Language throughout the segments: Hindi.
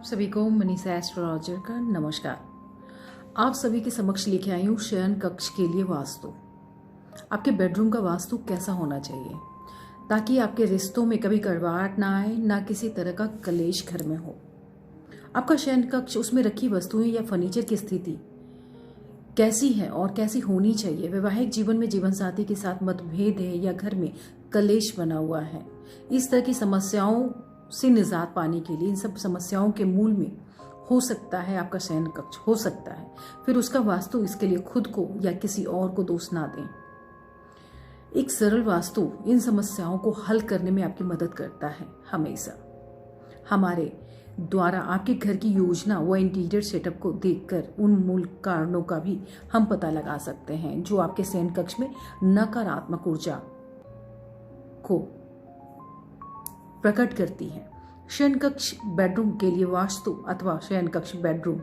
सभी को मनीषा एस्ट्रोलॉजर का नमस्कार। आप सभी के समक्ष लेके आई हूँ शयन कक्ष के लिए वास्तु। आपके बेडरूम का वास्तु कैसा होना चाहिए ताकि आपके रिश्तों में कभी कड़वाहट ना आए, ना किसी तरह का कलेश घर में हो। आपका शयन कक्ष, उसमें रखी वस्तुएं या फर्नीचर की स्थिति कैसी है और कैसी होनी चाहिए। वैवाहिक जीवन में जीवन साथी के साथ मतभेद है या घर में कलेश बना हुआ है, इस तरह की समस्याओं से निजात पाने के लिए इन सब समस्याओं के मूल में हो सकता है आपका शयन कक्ष हो सकता है। फिर उसका वास्तु इसके लिए खुद को या किसी और को दोष ना दें। एक सरल वास्तु इन समस्याओं को हल करने में आपकी मदद करता है। हमेशा हमारे द्वारा आपके घर की योजना व इंटीरियर सेटअप को देखकर उन मूल कारणों का भी हम पता लगा सकते हैं जो आपके शयन कक्ष में नकारात्मक ऊर्जा को प्रकट करती है। शयन कक्ष बेडरूम के लिए वास्तु अथवा शयन कक्ष बेडरूम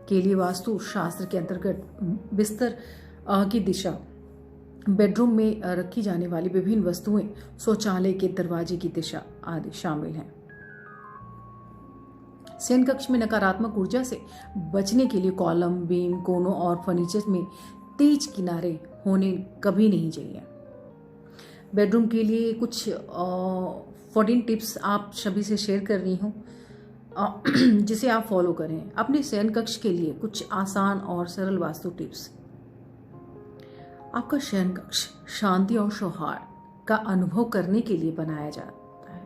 के लिए वास्तु शास्त्र के अंतर्गत बिस्तर की दिशा, बेडरूम में रखी जाने वाली विभिन्न वस्तुएं, शौचालय के दरवाजे की दिशा आदि शामिल हैं। शयन कक्ष में नकारात्मक ऊर्जा से बचने के लिए कॉलम, बीम, कोनों और फर्नीचर में तेज किनारे होने कभी नहीं चाहिए। बेडरूम के लिए कुछ 14 टिप्स आप सभी से शेयर कर रही हूँ जिसे आप फॉलो करें अपने शयन कक्ष के लिए। कुछ आसान और सरल वास्तु टिप्स। आपका शयन कक्ष शांति और सौहार्द का अनुभव करने के लिए बनाया जाता है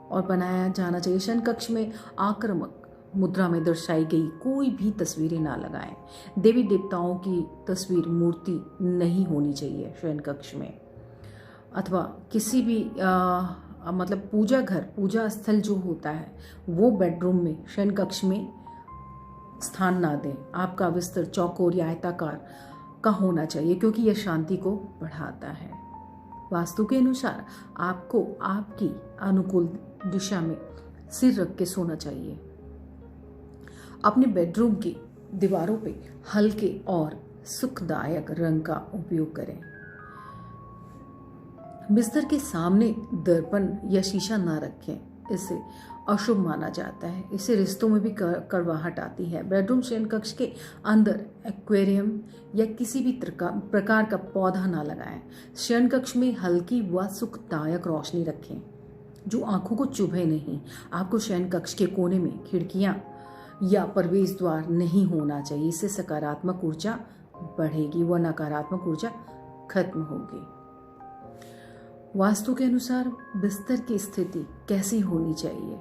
और बनाया जाना चाहिए। शयन कक्ष में आक्रामक मुद्रा में दर्शाई गई कोई भी तस्वीरें ना लगाएं। देवी देवताओं की तस्वीर, मूर्ति नहीं होनी चाहिए शयन कक्ष में, अथवा किसी भी मतलब पूजा घर, पूजा स्थल जो होता है वो बेडरूम में, शयन कक्ष में स्थान ना दें। आपका बिस्तर चौकोर या आयताकार का होना चाहिए क्योंकि यह शांति को बढ़ाता है। वास्तु के अनुसार आपको आपकी अनुकूल दिशा में सिर रख के सोना चाहिए। अपने बेडरूम की दीवारों पे हल्के और सुखदायक रंग का उपयोग करें। बिस्तर के सामने दर्पण या शीशा ना रखें, इसे अशुभ माना जाता है। इससे रिश्तों में भी कड़वाहट आती है। बेडरूम शयन कक्ष के अंदर एक्वेरियम या किसी भी प्रकार का पौधा ना लगाएं। शयन कक्ष में हल्की व सुखदायक रोशनी रखें जो आंखों को चुभे नहीं। आपको शयन कक्ष के कोने में खिड़कियां या प्रवेश द्वार नहीं होना चाहिए। इससे सकारात्मक ऊर्जा बढ़ेगी व नकारात्मक ऊर्जा खत्म होगी। वास्तु के अनुसार बिस्तर की स्थिति कैसी होनी चाहिए,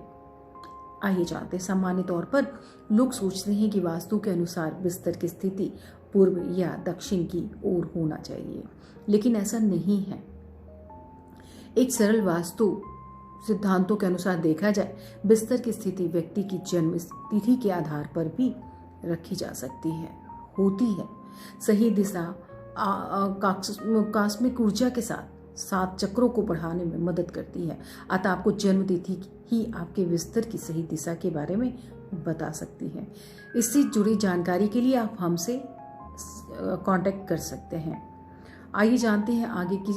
आइए जानते हैं। सामान्य तौर पर लोग सोचते हैं कि वास्तु के अनुसार बिस्तर की स्थिति पूर्व या दक्षिण की ओर होना चाहिए, लेकिन ऐसा नहीं है। एक सरल वास्तु सिद्धांतों के अनुसार देखा जाए, बिस्तर की स्थिति व्यक्ति की जन्म तिथि के आधार पर भी रखी जा सकती है, होती है। सही दिशा कॉस्मिक ऊर्जा के साथ 7 चक्रों को बढ़ाने में मदद करती है। अतः आपको जन्म तिथि ही आपके बिस्तर की सही दिशा के बारे में बता सकती है। इससे जुड़ी जानकारी के लिए आप हमसे कांटेक्ट कर सकते हैं। आइए जानते हैं आगे की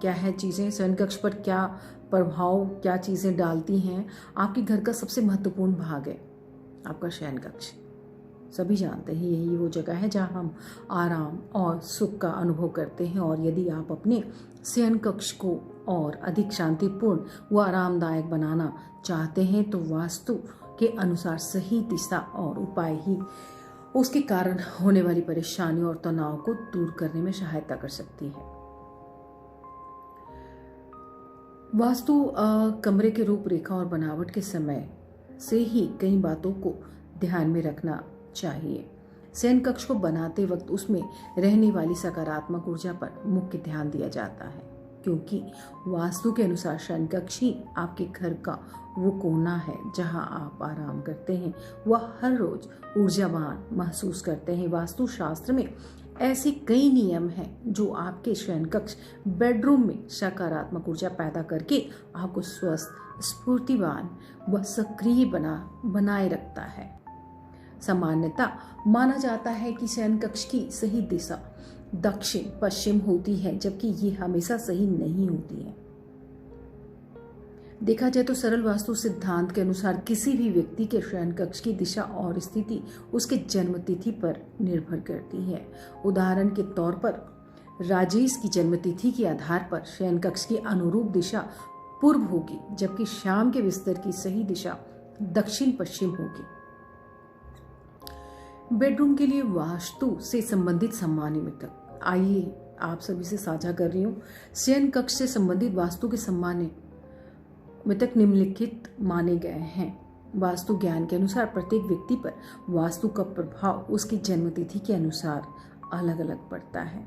क्या है चीज़ें, शयन कक्ष पर क्या प्रभाव, क्या चीज़ें डालती हैं। आपके घर का सबसे महत्वपूर्ण भाग है आपका शयन कक्ष। सभी जानते हैं यही वो जगह है जहाँ हम आराम और सुख का अनुभव करते हैं। और यदि आप अपने शयन कक्ष को और अधिक शांतिपूर्ण व आरामदायक बनाना चाहते हैं तो वास्तु के अनुसार सही दिशा और उपाय ही उसके कारण होने वाली परेशानियों और तनाव को दूर करने में सहायता कर सकती है। वास्तु कमरे के रूपरेखा और बनावट के समय से ही कई बातों को ध्यान में रखना चाहिए। शयन कक्ष को बनाते वक्त उसमें रहने वाली सकारात्मक ऊर्जा पर मुख्य ध्यान दिया जाता है, क्योंकि वास्तु के अनुसार शयन कक्ष ही आपके घर का वो कोना है जहां आप आराम करते हैं, वह हर रोज ऊर्जावान महसूस करते हैं। वास्तु शास्त्र में ऐसे कई नियम हैं जो आपके शयन कक्ष बेडरूम में सकारात्मक ऊर्जा पैदा करके आपको स्वस्थ, स्फूर्तिवान व सक्रिय बनाए रखता है। सामान्यतः माना जाता है कि शयन कक्ष की सही दिशा दक्षिण पश्चिम होती है, जबकि ये हमेशा सही नहीं होती है। देखा जाए तो सरल वास्तु सिद्धांत के अनुसार किसी भी व्यक्ति के शयन कक्ष की दिशा और स्थिति उसके जन्म तिथि पर निर्भर करती है। उदाहरण के तौर पर राजेश की जन्म तिथि के आधार पर शयन कक्ष की अनुरूप दिशा पूर्व होगी, जबकि श्याम के बिस्तर की सही दिशा दक्षिण पश्चिम होगी। बेडरूम के लिए वास्तु से संबंधित सामान्य मिथक आइए आप सभी से साझा कर रही हूँ। शयन कक्ष से संबंधित वास्तु के सामान्य मिथक निम्नलिखित माने गए हैं। वास्तु ज्ञान के अनुसार प्रत्येक व्यक्ति पर वास्तु का प्रभाव उसकी जन्मतिथि के अनुसार अलग अलग पड़ता है।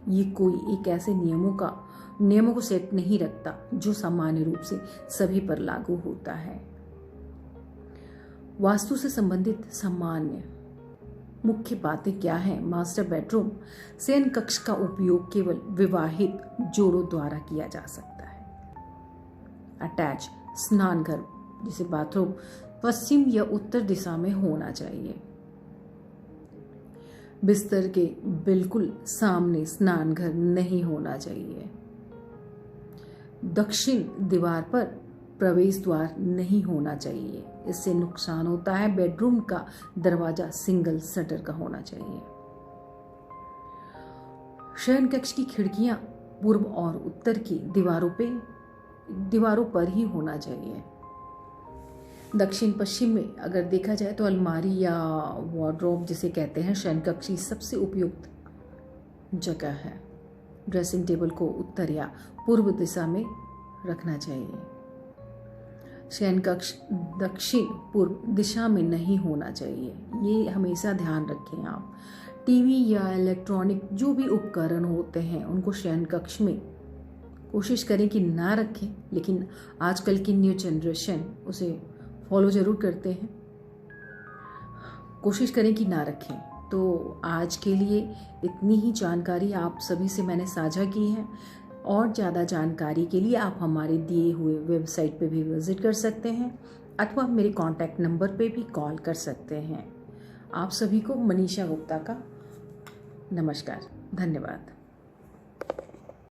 ये कोई एक ऐसे नियमों को सेट नहीं रखता जो सामान्य रूप से सभी पर लागू होता है। वास्तु से संबंधित सामान्य मुख्य बातें क्या हैं? मास्टर बेडरूम शयन कक्ष का उपयोग केवल विवाहित जोड़ों द्वारा किया जा सकता है। अटैच स्नान घर जैसे बाथरूम पश्चिम या उत्तर दिशा में होना चाहिए। बिस्तर के बिल्कुल सामने स्नान घर नहीं होना चाहिए। दक्षिण दीवार पर प्रवेश द्वार नहीं होना चाहिए, इससे नुकसान होता है। बेडरूम का दरवाजा सिंगल शटर का होना चाहिए। शयन कक्ष की खिड़कियां पूर्व और उत्तर की दीवारों पर ही होना चाहिए। दक्षिण पश्चिम में अगर देखा जाए तो अलमारी या वार्डरोब जिसे कहते हैं शयन कक्ष की सबसे उपयुक्त जगह है। ड्रेसिंग टेबल को उत्तर या पूर्व दिशा में रखना चाहिए। शयन कक्ष दक्षिण पूर्व दिशा में नहीं होना चाहिए, ये हमेशा ध्यान रखें आप। टीवी या इलेक्ट्रॉनिक जो भी उपकरण होते हैं उनको शयन कक्ष में कोशिश करें कि ना रखें, लेकिन आजकल की न्यू जनरेशन उसे फॉलो ज़रूर करते हैं। कोशिश करें कि ना रखें। तो आज के लिए इतनी ही जानकारी आप सभी से मैंने साझा की है, और ज़्यादा जानकारी के लिए आप हमारे दिए हुए वेबसाइट पे भी विजिट कर सकते हैं अथवा मेरे कॉन्टैक्ट नंबर पे भी कॉल कर सकते हैं। आप सभी को मनीषा गुप्ता का नमस्कार, धन्यवाद।